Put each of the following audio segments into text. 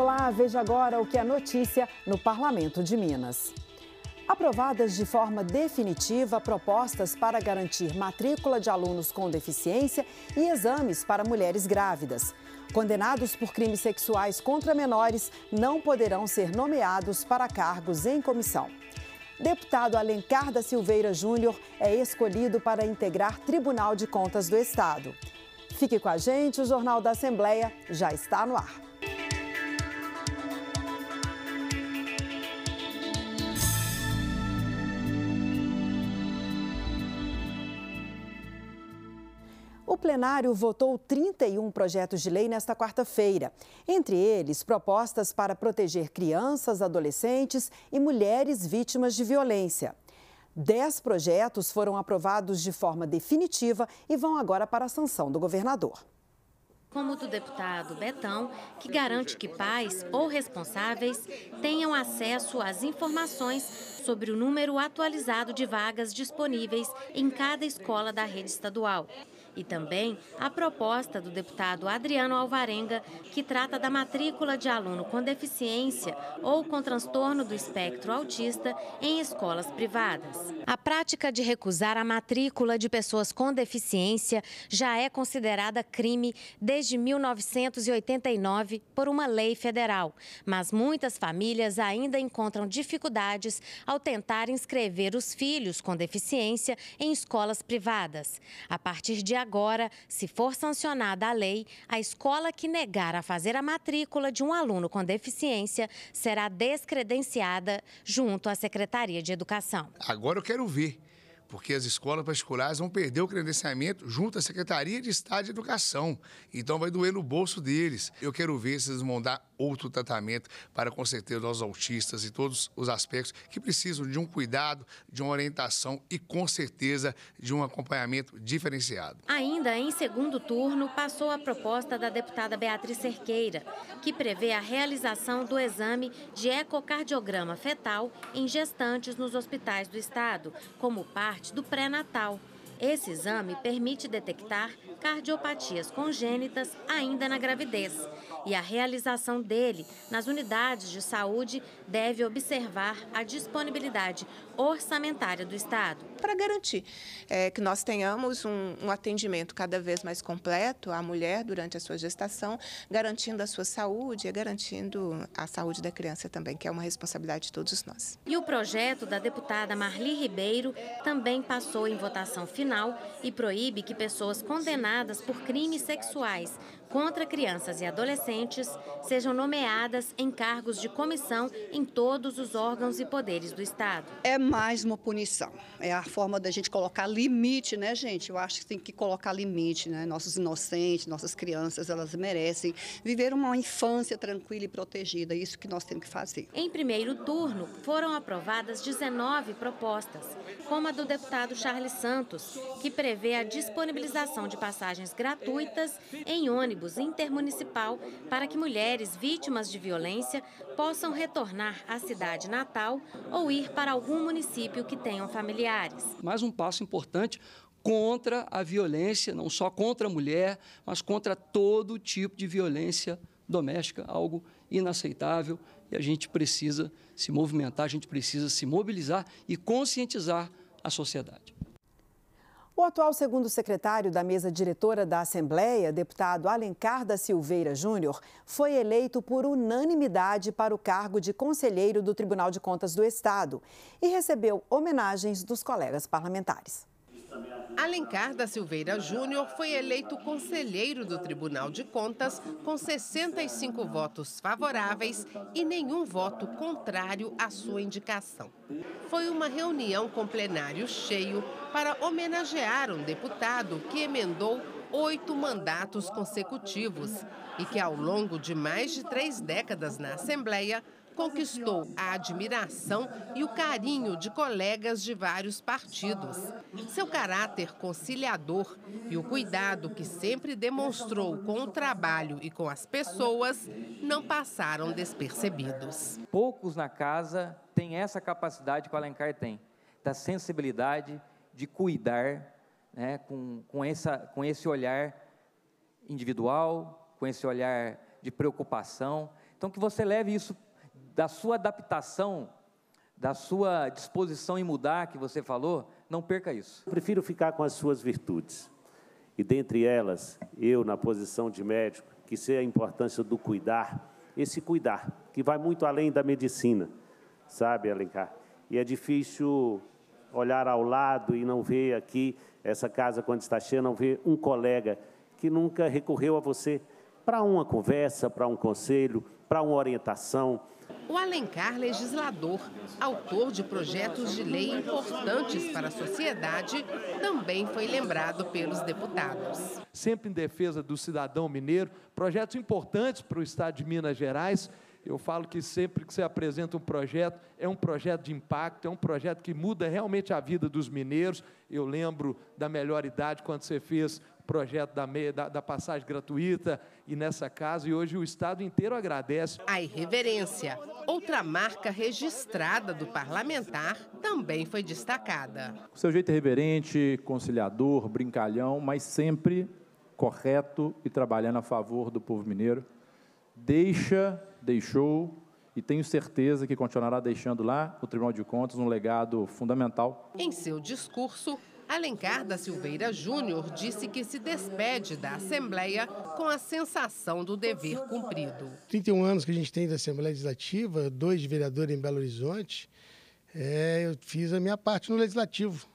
Olá, veja agora o que é notícia no Parlamento de Minas. Aprovadas de forma definitiva propostas para garantir matrícula de alunos com deficiência e exames para mulheres grávidas. Condenados por crimes sexuais contra menores não poderão ser nomeados para cargos em comissão. Deputado Alencar da Silveira Júnior é escolhido para integrar Tribunal de Contas do Estado. Fique com a gente, o Jornal da Assembleia já está no ar. O plenário votou 31 projetos de lei nesta quarta-feira. Entre eles, propostas para proteger crianças, adolescentes e mulheres vítimas de violência. 10 projetos foram aprovados de forma definitiva e vão agora para a sanção do governador. Como o do deputado Betão, que garante que pais ou responsáveis tenham acesso às informações sobre o número atualizado de vagas disponíveis em cada escola da rede estadual. E também a proposta do deputado Adriano Alvarenga, que trata da matrícula de aluno com deficiência ou com transtorno do espectro autista em escolas privadas. A prática de recusar a matrícula de pessoas com deficiência já é considerada crime desde 1989 por uma lei federal. Mas muitas famílias ainda encontram dificuldades ao tentar inscrever os filhos com deficiência em escolas privadas. A partir de agora, se for sancionada a lei, a escola que negar a fazer a matrícula de um aluno com deficiência será descredenciada junto à Secretaria de Educação. Agora eu quero ver, porque as escolas particulares vão perder o credenciamento junto à Secretaria de Estado de Educação. Então vai doer no bolso deles. Eu quero ver se eles vão dar outro tratamento para, com certeza, os autistas e todos os aspectos que precisam de um cuidado, de uma orientação e, com certeza, de um acompanhamento diferenciado. Ainda em segundo turno, passou a proposta da deputada Beatriz Cerqueira, que prevê a realização do exame de ecocardiograma fetal em gestantes nos hospitais do estado, como parte do pré-natal. Esse exame permite detectar cardiopatias congênitas ainda na gravidez. E a realização dele nas unidades de saúde deve observar a disponibilidade orçamentária do Estado. Para garantir que nós tenhamos um atendimento cada vez mais completo à mulher durante a sua gestação, garantindo a sua saúde e garantindo a saúde da criança também, que é uma responsabilidade de todos nós. E o projeto da deputada Marli Ribeiro também passou em votação final e proíbe que pessoas condenadas por crimes sexuais contra crianças e adolescentes sejam nomeadas em cargos de comissão em todos os órgãos e poderes do Estado. É mais uma punição, é a forma da gente colocar limite, né, gente? Eu acho que tem que colocar limite, né? Nossos inocentes, nossas crianças, elas merecem viver uma infância tranquila e protegida, é isso que nós temos que fazer. Em primeiro turno, foram aprovadas 19 propostas, como a do deputado Charles Santos, que prevê a disponibilização de passagens gratuitas em ônibus intermunicipal para que mulheres vítimas de violência possam retornar à cidade natal ou ir para algum município que tenham familiares. Mais um passo importante contra a violência, não só contra a mulher, mas contra todo tipo de violência doméstica, algo inaceitável, e a gente precisa se movimentar, a gente precisa se mobilizar e conscientizar a sociedade. O atual segundo secretário da mesa diretora da Assembleia, deputado Alencar da Silveira Júnior, foi eleito por unanimidade para o cargo de conselheiro do Tribunal de Contas do Estado e recebeu homenagens dos colegas parlamentares. Alencar da Silveira Júnior foi eleito conselheiro do Tribunal de Contas com 65 votos favoráveis e nenhum voto contrário à sua indicação. Foi uma reunião com plenário cheio para homenagear um deputado que emendou 8 mandatos consecutivos e que, ao longo de mais de 3 décadas na Assembleia, conquistou a admiração e o carinho de colegas de vários partidos. Seu caráter conciliador e o cuidado que sempre demonstrou com o trabalho e com as pessoas não passaram despercebidos. Poucos na casa têm essa capacidade que o Alencar tem, da sensibilidade, de cuidar, né, com esse olhar individual, com esse olhar de preocupação. Então, que você leve isso da sua adaptação, da sua disposição em mudar, que você falou, não perca isso. Prefiro ficar com as suas virtudes. E dentre elas, eu, na posição de médico, que sei a importância do cuidar, esse cuidar, que vai muito além da medicina, sabe, Alencar? E é difícil olhar ao lado e não ver aqui, essa casa quando está cheia, não ver um colega que nunca recorreu a você para uma conversa, para um conselho, para uma orientação. O Alencar, legislador, autor de projetos de lei importantes para a sociedade, também foi lembrado pelos deputados. Sempre em defesa do cidadão mineiro, projetos importantes para o estado de Minas Gerais. Eu falo que sempre que você apresenta um projeto, é um projeto de impacto, é um projeto que muda realmente a vida dos mineiros. Eu lembro da Melhor Idade, quando você fez o projeto da passagem gratuita e nessa casa, e hoje o estado inteiro agradece. A irreverência, outra marca registrada do parlamentar, também foi destacada. O seu jeito irreverente, conciliador, brincalhão, mas sempre correto e trabalhando a favor do povo mineiro. Deixou e tenho certeza que continuará deixando lá no Tribunal de Contas um legado fundamental. Em seu discurso, Alencar da Silveira Júnior disse que se despede da Assembleia com a sensação do dever cumprido. 31 anos que a gente tem da Assembleia Legislativa, 2 de vereador em Belo Horizonte, eu fiz a minha parte no Legislativo.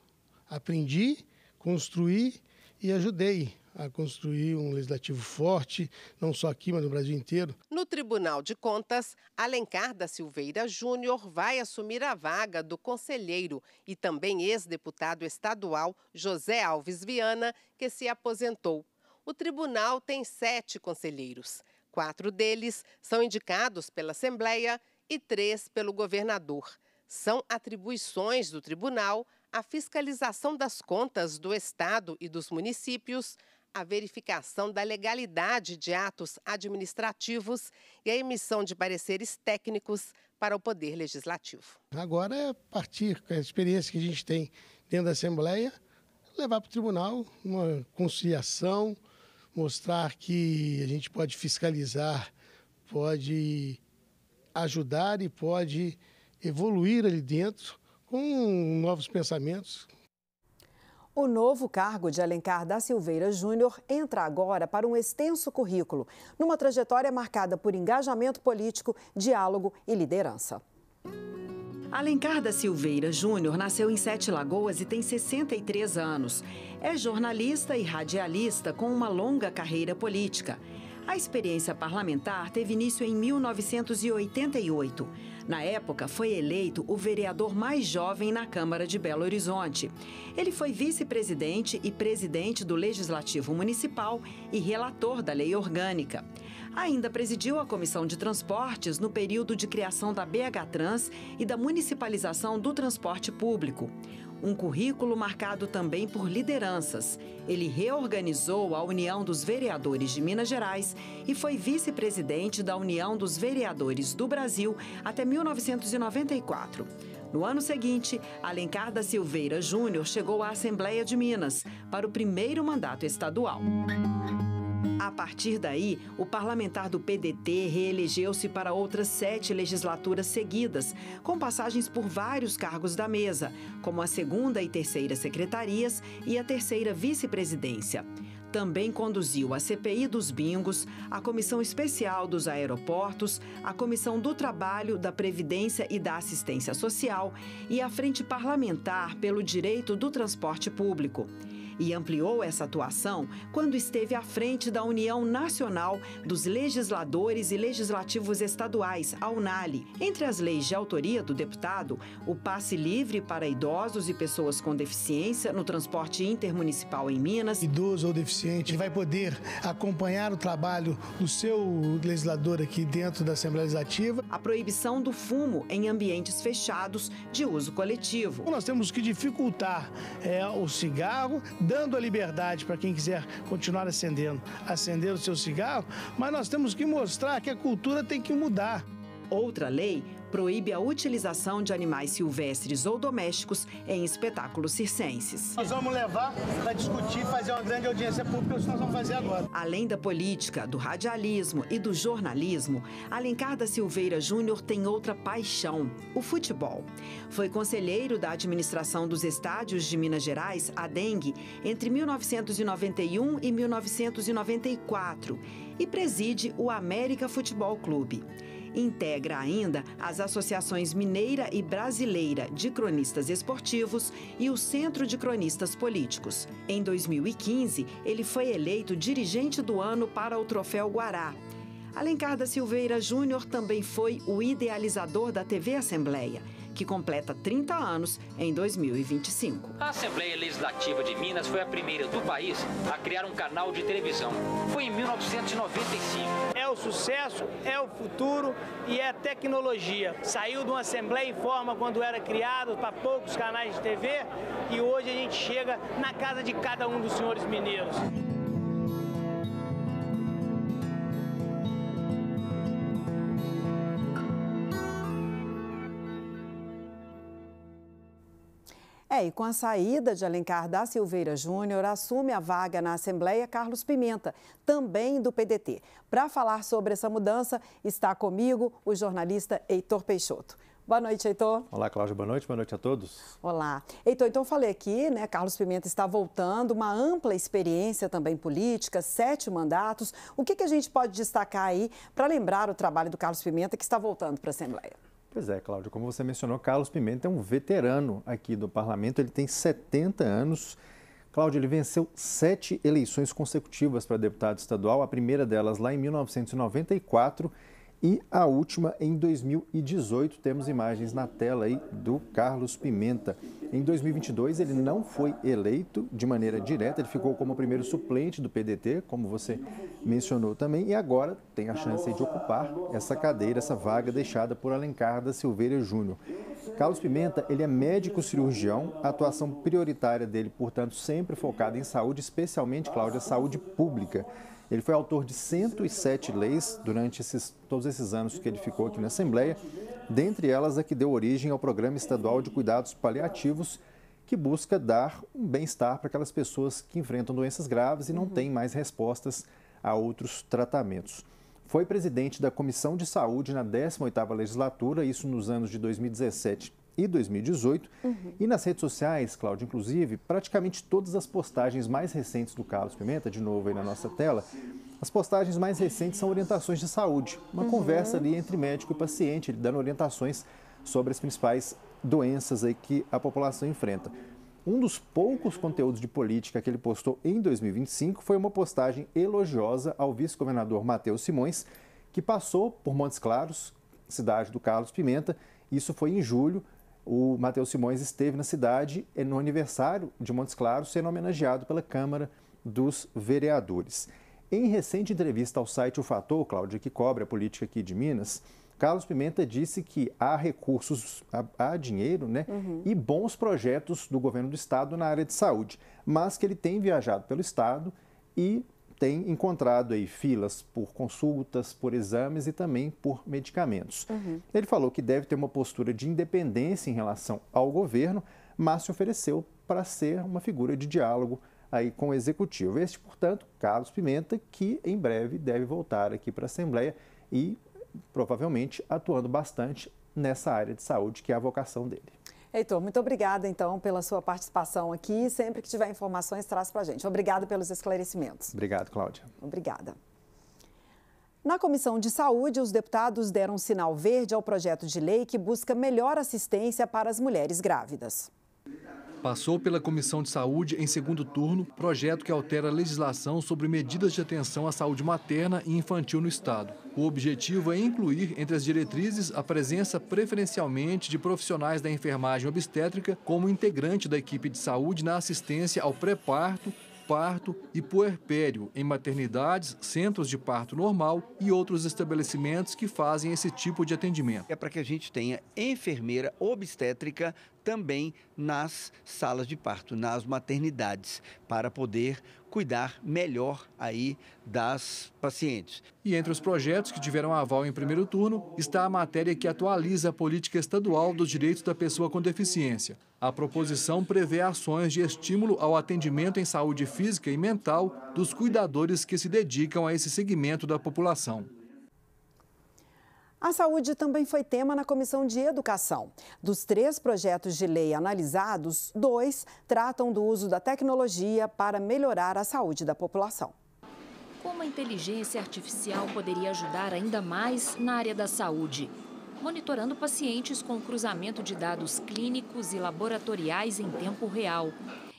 Aprendi, construí e ajudei a construir um legislativo forte, não só aqui, mas no Brasil inteiro. No Tribunal de Contas, Alencar da Silveira Júnior vai assumir a vaga do conselheiro e também ex-deputado estadual José Alves Viana, que se aposentou. O tribunal tem 7 conselheiros. 4 deles são indicados pela Assembleia e 3 pelo governador. São atribuições do tribunal a fiscalização das contas do Estado e dos municípios, a verificação da legalidade de atos administrativos e a emissão de pareceres técnicos para o Poder Legislativo. Agora é partir com a experiência que a gente tem dentro da Assembleia, levar para o tribunal uma conciliação, mostrar que a gente pode fiscalizar, pode ajudar e pode evoluir ali dentro com novos pensamentos. O novo cargo de Alencar da Silveira Júnior entra agora para um extenso currículo, numa trajetória marcada por engajamento político, diálogo e liderança. Alencar da Silveira Júnior nasceu em 7 Lagoas e tem 63 anos. É jornalista e radialista com uma longa carreira política. A experiência parlamentar teve início em 1988. Na época, foi eleito o vereador mais jovem na Câmara de Belo Horizonte. Ele foi vice-presidente e presidente do Legislativo Municipal e relator da Lei Orgânica. Ainda presidiu a Comissão de Transportes no período de criação da BH Trans e da municipalização do transporte público. Um currículo marcado também por lideranças. Ele reorganizou a União dos Vereadores de Minas Gerais e foi vice-presidente da União dos Vereadores do Brasil até 1994. No ano seguinte, Alencar da Silveira Júnior chegou à Assembleia de Minas para o primeiro mandato estadual. A partir daí, o parlamentar do PDT reelegeu-se para outras 7 legislaturas seguidas, com passagens por vários cargos da mesa, como a 2ª e 3ª secretarias e a 3ª vice-presidência. Também conduziu a CPI dos bingos, a Comissão Especial dos Aeroportos, a Comissão do Trabalho, da Previdência e da Assistência Social e a Frente Parlamentar pelo Direito do Transporte Público. E ampliou essa atuação quando esteve à frente da União Nacional dos Legisladores e Legislativos Estaduais, a UNALE. Entre as leis de autoria do deputado, o passe livre para idosos e pessoas com deficiência no transporte intermunicipal em Minas. Idoso ou deficiente vai poder acompanhar o trabalho do seu legislador aqui dentro da Assembleia Legislativa. A proibição do fumo em ambientes fechados de uso coletivo. Nós temos que dificultar o cigarro, dando a liberdade para quem quiser continuar acender o seu cigarro, mas nós temos que mostrar que a cultura tem que mudar. Outra lei proíbe a utilização de animais silvestres ou domésticos em espetáculos circenses. Nós vamos levar para discutir, fazer uma grande audiência pública, isso nós vamos fazer agora. Além da política, do radialismo e do jornalismo, Alencar da Silveira Júnior tem outra paixão, o futebol. Foi conselheiro da administração dos estádios de Minas Gerais, a Dengue, entre 1991 e 1994 e preside o América Futebol Clube. Integra ainda as associações Mineira e Brasileira de Cronistas Esportivos e o Centro de Cronistas Políticos. Em 2015, ele foi eleito dirigente do ano para o Troféu Guará. Alencar da Silveira Júnior também foi o idealizador da TV Assembleia, que completa 30 anos em 2025. A Assembleia Legislativa de Minas foi a primeira do país a criar um canal de televisão. Foi em 1995. É o sucesso, é o futuro e é a tecnologia. Saiu de uma Assembleia em Forma quando era criado para poucos canais de TV e hoje a gente chega na casa de cada um dos senhores mineiros. E com a saída de Alencar da Silveira Júnior, assume a vaga na Assembleia Carlos Pimenta, também do PDT. Para falar sobre essa mudança, está comigo o jornalista Heitor Peixoto. Boa noite, Heitor. Olá, Cláudia. Boa noite a todos. Olá. Heitor, então eu falei aqui, né, Carlos Pimenta está voltando, uma ampla experiência também política, 7 mandatos. O que a gente pode destacar aí para lembrar o trabalho do Carlos Pimenta que está voltando para a Assembleia? Pois é, Cláudia, como você mencionou, Carlos Pimenta é um veterano aqui do parlamento, ele tem 70 anos. Cláudia, ele venceu 7 eleições consecutivas para deputado estadual, a primeira delas lá em 1994 e a última em 2018. Temos imagens na tela aí do Carlos Pimenta. Em 2022, ele não foi eleito de maneira direta, ele ficou como primeiro suplente do PDT, como você mencionou também, e agora tem a chance de ocupar essa cadeira, essa vaga deixada por Alencar da Silveira Júnior. Carlos Pimenta, ele é médico cirurgião, a atuação prioritária dele, portanto, sempre focada em saúde, especialmente, Cláudia, saúde pública. Ele foi autor de 107 leis durante todos esses anos que ele ficou aqui na Assembleia, dentre elas a que deu origem ao Programa Estadual de Cuidados Paliativos, que busca dar um bem-estar para aquelas pessoas que enfrentam doenças graves e não têm mais respostas a outros tratamentos. Foi presidente da Comissão de Saúde na 18ª legislatura, isso nos anos de 2017 e 2018. E nas redes sociais, Cláudia, inclusive, praticamente todas as postagens mais recentes do Carlos Pimenta, de novo aí na nossa tela, as postagens mais recentes são orientações de saúde, uma conversa ali entre médico e paciente, ele dando orientações sobre as principais doenças aí que a população enfrenta. Um dos poucos conteúdos de política que ele postou em 2025 foi uma postagem elogiosa ao vice-governador Matheus Simões, que passou por Montes Claros, cidade do Carlos Pimenta. Isso foi em julho. O Matheus Simões esteve na cidade no aniversário de Montes Claros, sendo homenageado pela Câmara dos Vereadores. Em recente entrevista ao site O Fator, Cláudia, que cobre a política aqui de Minas, Carlos Pimenta disse que há recursos, há dinheiro, né, e bons projetos do governo do estado na área de saúde, mas que ele tem viajado pelo estado e tem encontrado aí filas por consultas, por exames e também por medicamentos. Ele falou que deve ter uma postura de independência em relação ao governo, mas se ofereceu para ser uma figura de diálogo aí com o executivo. Este, portanto, Carlos Pimenta, que em breve deve voltar aqui para a Assembleia e provavelmente atuando bastante nessa área de saúde, que é a vocação dele. Heitor, muito obrigada, então, pela sua participação aqui. Sempre que tiver informações, traz para a gente. Obrigada pelos esclarecimentos. Obrigado, Cláudia. Obrigada. Na Comissão de Saúde, os deputados deram um sinal verde ao projeto de lei que busca melhor assistência para as mulheres grávidas. Passou pela Comissão de Saúde em segundo turno, projeto que altera a legislação sobre medidas de atenção à saúde materna e infantil no Estado. O objetivo é incluir entre as diretrizes a presença preferencialmente de profissionais da enfermagem obstétrica como integrante da equipe de saúde na assistência ao pré-parto, parto e puerpério em maternidades, centros de parto normal e outros estabelecimentos que fazem esse tipo de atendimento. É para que a gente tenha enfermeira obstétrica também nas salas de parto, nas maternidades, para poder cuidar melhor aí das pacientes. E entre os projetos que tiveram aval em primeiro turno está a matéria que atualiza a política estadual dos direitos da pessoa com deficiência. A proposição prevê ações de estímulo ao atendimento em saúde física e mental dos cuidadores que se dedicam a esse segmento da população. A saúde também foi tema na Comissão de Educação. Dos 3 projetos de lei analisados, 2 tratam do uso da tecnologia para melhorar a saúde da população. Como a inteligência artificial poderia ajudar ainda mais na área da saúde? Monitorando pacientes com cruzamento de dados clínicos e laboratoriais em tempo real.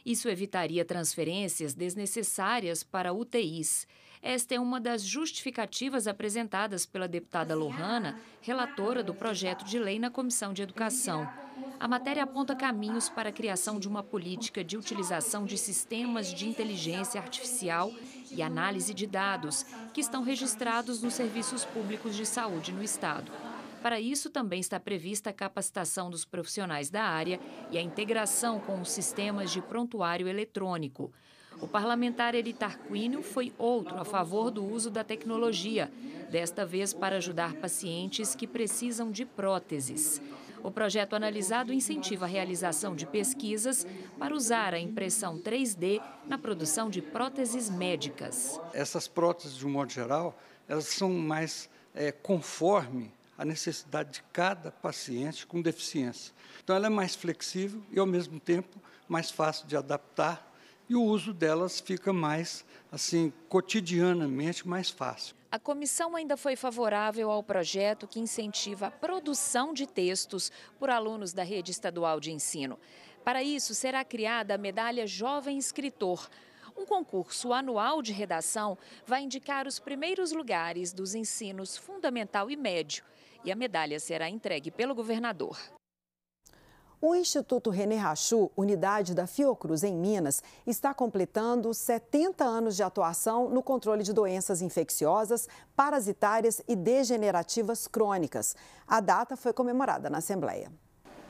Isso evitaria transferências desnecessárias para UTIs. Esta é uma das justificativas apresentadas pela deputada Lohana, relatora do projeto de lei na Comissão de Educação. A matéria aponta caminhos para a criação de uma política de utilização de sistemas de inteligência artificial e análise de dados que estão registrados nos serviços públicos de saúde no Estado. Para isso, também está prevista a capacitação dos profissionais da área e a integração com os sistemas de prontuário eletrônico. O parlamentar Eri Tarquínio foi outro a favor do uso da tecnologia, desta vez para ajudar pacientes que precisam de próteses. O projeto analisado incentiva a realização de pesquisas para usar a impressão 3D na produção de próteses médicas. Essas próteses, de um modo geral, elas são mais conforme a necessidade de cada paciente com deficiência. Então, ela é mais flexível e, ao mesmo tempo, mais fácil de adaptar. E o uso delas fica mais, assim, cotidianamente mais fácil. A comissão ainda foi favorável ao projeto que incentiva a produção de textos por alunos da rede estadual de ensino. Para isso, será criada a Medalha Jovem Escritor. Um concurso anual de redação vai indicar os primeiros lugares dos ensinos fundamental e médio. E a medalha será entregue pelo governador. O Instituto René Rachou, unidade da Fiocruz em Minas, está completando 70 anos de atuação no controle de doenças infecciosas, parasitárias e degenerativas crônicas. A data foi comemorada na Assembleia.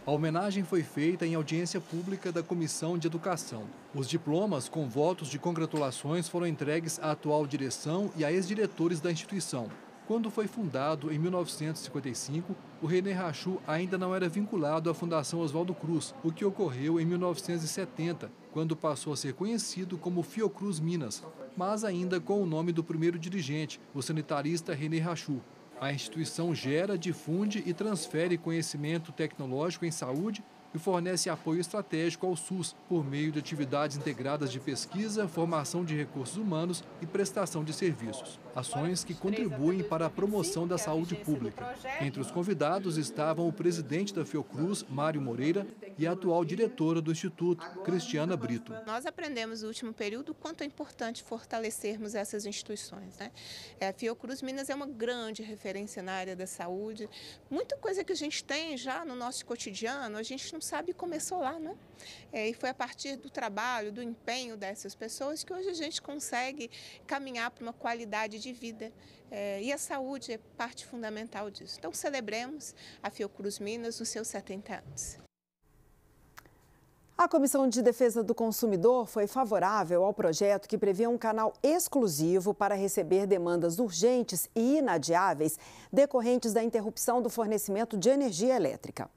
A homenagem foi feita em audiência pública da Comissão de Educação. Os diplomas com votos de congratulações foram entregues à atual direção e a ex-diretores da instituição. Quando foi fundado em 1955, o René Rachou ainda não era vinculado à Fundação Oswaldo Cruz, o que ocorreu em 1970, quando passou a ser conhecido como Fiocruz Minas, mas ainda com o nome do primeiro dirigente, o sanitarista René Rachou. A instituição gera, difunde e transfere conhecimento tecnológico em saúde e fornece apoio estratégico ao SUS por meio de atividades integradas de pesquisa, formação de recursos humanos e prestação de serviços. Ações que contribuem para a promoção da saúde pública. Entre os convidados estavam o presidente da Fiocruz, Mário Moreira, e a atual diretora do Instituto, Cristiana Brito. Nós aprendemos no último período o quanto é importante fortalecermos essas instituições, né? A Fiocruz Minas é uma grande referência na área da saúde. Muita coisa que a gente tem já no nosso cotidiano, a gente não sabe, começou lá, né? E foi a partir do trabalho, do empenho dessas pessoas que hoje a gente consegue caminhar para uma qualidade de vida. E a saúde é parte fundamental disso. Então, celebremos a Fiocruz Minas nos seus 70 anos. A Comissão de Defesa do Consumidor foi favorável ao projeto que prevê um canal exclusivo para receber demandas urgentes e inadiáveis decorrentes da interrupção do fornecimento de energia elétrica.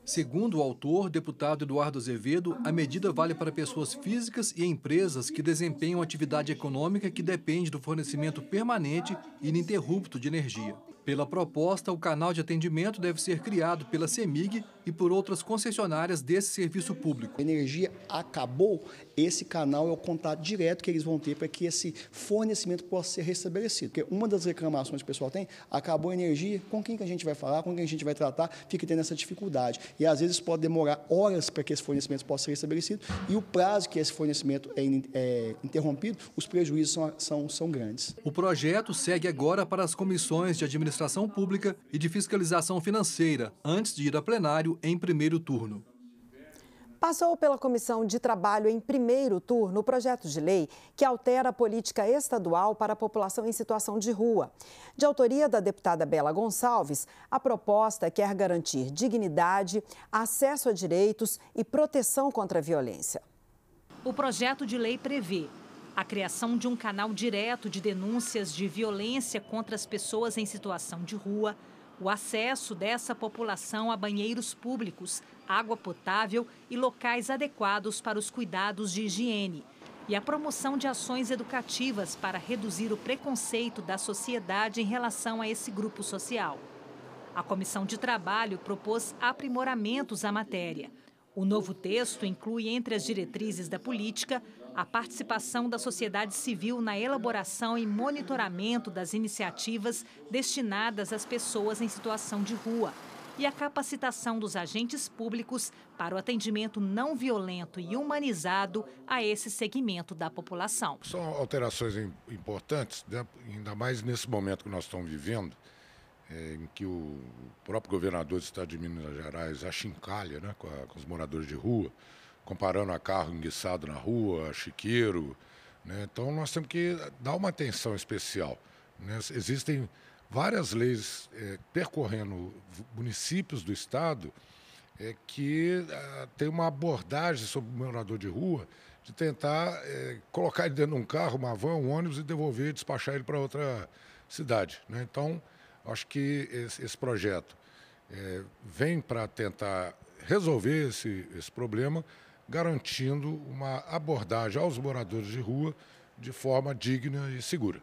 Segundo o autor, deputado Eduardo Azevedo, a medida vale para pessoas físicas e empresas que desempenham atividade econômica que depende do fornecimento permanente e ininterrupto de energia. Pela proposta, o canal de atendimento deve ser criado pela CEMIG e por outras concessionárias desse serviço público. A energia acabou, esse canal é o contato direto que eles vão ter para que esse fornecimento possa ser restabelecido. Porque uma das reclamações que o pessoal tem, acabou a energia, com quem que a gente vai falar, com quem a gente vai tratar, fica tendo essa dificuldade. E às vezes pode demorar horas para que esse fornecimento possa ser restabelecido e o prazo que esse fornecimento é interrompido, os prejuízos são grandes. O projeto segue agora para as comissões de administração pública e de fiscalização financeira, antes de ir a plenário em primeiro turno. Passou pela Comissão de Trabalho em primeiro turno o projeto de lei que altera a política estadual para a população em situação de rua. De autoria da deputada Bela Gonçalves, a proposta quer garantir dignidade, acesso a direitos e proteção contra a violência. O projeto de lei prevê A criação de um canal direto de denúncias de violência contra as pessoas em situação de rua, o acesso dessa população a banheiros públicos, água potável e locais adequados para os cuidados de higiene, e a promoção de ações educativas para reduzir o preconceito da sociedade em relação a esse grupo social. A Comissão de Trabalho propôs aprimoramentos à matéria. O novo texto inclui entre as diretrizes da política a participação da sociedade civil na elaboração e monitoramento das iniciativas destinadas às pessoas em situação de rua e a capacitação dos agentes públicos para o atendimento não violento e humanizado a esse segmento da população. São alterações importantes, né? Ainda mais nesse momento que nós estamos vivendo, em que o próprio governador do estado de Minas Gerais achincalha, né, com os moradores de rua, comparando a carro enguiçado na rua, a chiqueiro, né? Então nós temos que dar uma atenção especial, né? Existem várias leis percorrendo municípios do estado que tem uma abordagem sobre o morador de rua, de tentar colocar ele dentro de um carro, uma van, um ônibus e devolver, despachar ele para outra cidade, né? Então, acho que esse projeto vem para tentar resolver esse problema, garantindo uma abordagem aos moradores de rua de forma digna e segura.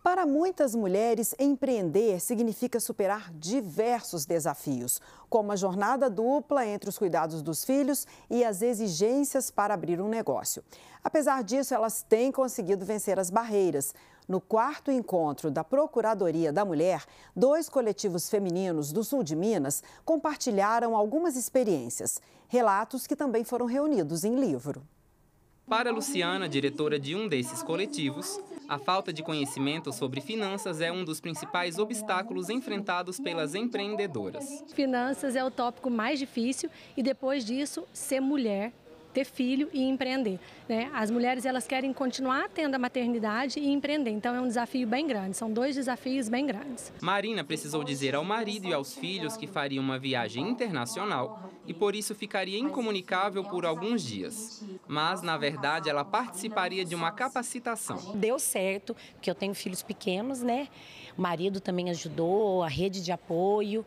Para muitas mulheres, empreender significa superar diversos desafios, como a jornada dupla entre os cuidados dos filhos e as exigências para abrir um negócio. Apesar disso, elas têm conseguido vencer as barreiras. No 4º encontro da Procuradoria da Mulher, 2 coletivos femininos do sul de Minas compartilharam algumas experiências, relatos que também foram reunidos em livro. Para Luciana, diretora de um desses coletivos, a falta de conhecimento sobre finanças é um dos principais obstáculos enfrentados pelas empreendedoras. Finanças é o tópico mais difícil e depois disso, ser mulher, ter filho e empreender, né? As mulheres elas querem continuar tendo a maternidade e empreender, então é um desafio bem grande, são 2 desafios bem grandes. Marina precisou dizer ao marido e aos filhos que faria uma viagem internacional e por isso ficaria incomunicável por alguns dias. Mas, na verdade, ela participaria de uma capacitação. Deu certo, porque eu tenho filhos pequenos, né? O marido também ajudou, a rede de apoio.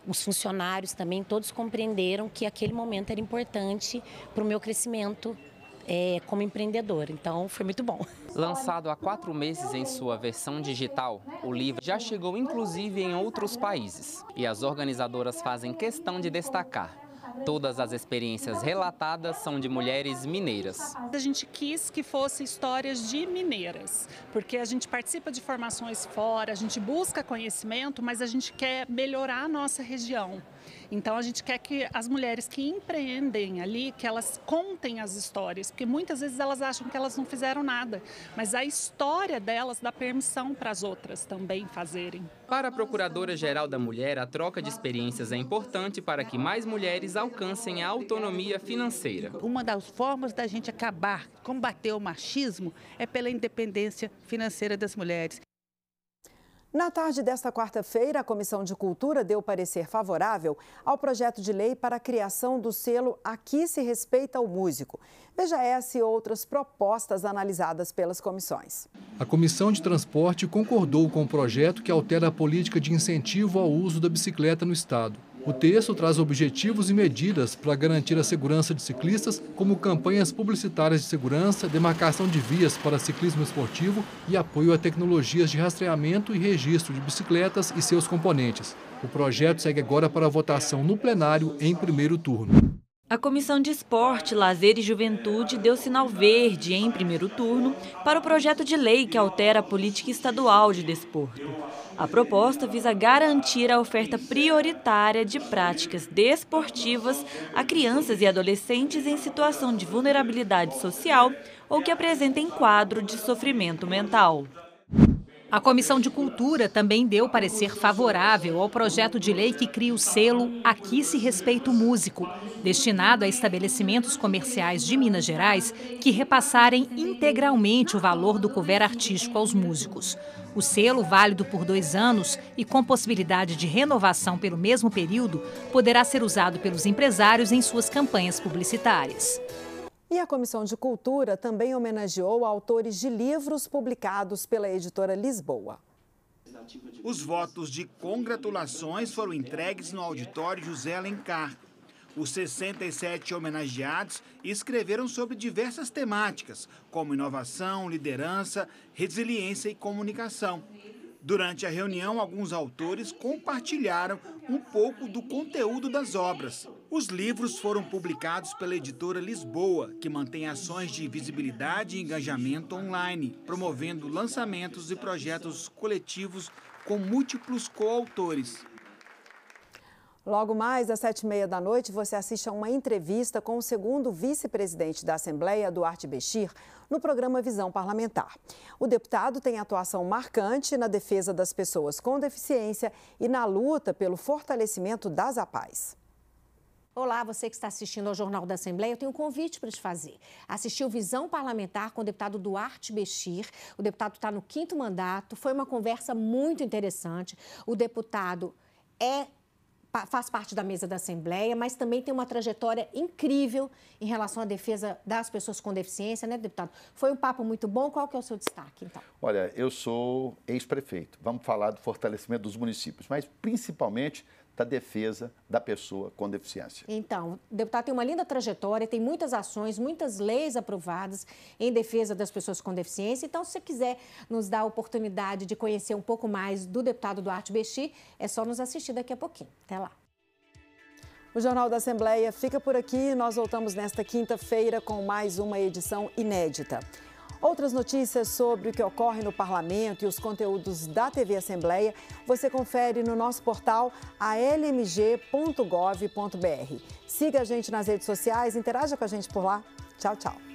Os funcionários também, todos compreenderam que aquele momento era importante para o meu crescimento como empreendedora. Então, foi muito bom. Lançado há 4 meses em sua versão digital, o livro já chegou inclusive em outros países. E as organizadoras fazem questão de destacar. Todas as experiências relatadas são de mulheres mineiras. A gente quis que fossem histórias de mineiras, porque a gente participa de formações fora, a gente busca conhecimento, mas a gente quer melhorar a nossa região. Então a gente quer que as mulheres que empreendem ali, que elas contem as histórias, porque muitas vezes elas acham que elas não fizeram nada, mas a história delas dá permissão para as outras também fazerem. Para a Procuradora-Geral da Mulher, a troca de experiências é importante para que mais mulheres alcancem a autonomia financeira. Uma das formas da gente combater o machismo é pela independência financeira das mulheres. Na tarde desta quarta-feira, a Comissão de Cultura deu parecer favorável ao projeto de lei para a criação do selo Aqui se Respeita o Músico. Veja essa e outras propostas analisadas pelas comissões. A Comissão de Transporte concordou com o projeto que altera a política de incentivo ao uso da bicicleta no estado. O texto traz objetivos e medidas para garantir a segurança de ciclistas, como campanhas publicitárias de segurança, demarcação de vias para ciclismo esportivo e apoio a tecnologias de rastreamento e registro de bicicletas e seus componentes. O projeto segue agora para votação no plenário em primeiro turno. A Comissão de Esporte, Lazer e Juventude deu sinal verde em primeiro turno para o projeto de lei que altera a política estadual de desporto. A proposta visa garantir a oferta prioritária de práticas desportivas a crianças e adolescentes em situação de vulnerabilidade social ou que apresentem quadro de sofrimento mental. A Comissão de Cultura também deu parecer favorável ao projeto de lei que cria o selo Aqui se Respeita o Músico, destinado a estabelecimentos comerciais de Minas Gerais que repassarem integralmente o valor do couvert artístico aos músicos. O selo, válido por 2 anos e com possibilidade de renovação pelo mesmo período, poderá ser usado pelos empresários em suas campanhas publicitárias. E a Comissão de Cultura também homenageou autores de livros publicados pela editora Lisboa. Os votos de congratulações foram entregues no auditório José Alencar. Os 67 homenageados escreveram sobre diversas temáticas, como inovação, liderança, resiliência e comunicação. Durante a reunião, alguns autores compartilharam um pouco do conteúdo das obras. Os livros foram publicados pela editora Lisboa, que mantém ações de visibilidade e engajamento online, promovendo lançamentos e projetos coletivos com múltiplos coautores. Logo mais, às 7h30 da noite, você assiste a uma entrevista com o segundo vice-presidente da Assembleia, Duarte Bechir, no programa Visão Parlamentar. O deputado tem atuação marcante na defesa das pessoas com deficiência e na luta pelo fortalecimento das APAES. Olá, você que está assistindo ao Jornal da Assembleia, eu tenho um convite para te fazer. Assistir o Visão Parlamentar com o deputado Duarte Bechir. O deputado está no 5º mandato, foi uma conversa muito interessante. O deputado faz parte da mesa da Assembleia, mas também tem uma trajetória incrível em relação à defesa das pessoas com deficiência, né, deputado? Foi um papo muito bom. Qual que é o seu destaque, então? Olha, eu sou ex-prefeito. Vamos falar do fortalecimento dos municípios, mas principalmente da defesa da pessoa com deficiência. Então, o deputado tem uma linda trajetória, tem muitas ações, muitas leis aprovadas em defesa das pessoas com deficiência. Então, se você quiser nos dar a oportunidade de conhecer um pouco mais do deputado Duarte Bechir, é só nos assistir daqui a pouquinho. Até lá. O Jornal da Assembleia fica por aqui. Nós voltamos nesta quinta-feira com mais uma edição inédita. Outras notícias sobre o que ocorre no Parlamento e os conteúdos da TV Assembleia, você confere no nosso portal almg.gov.br. Siga a gente nas redes sociais, interaja com a gente por lá. Tchau, tchau.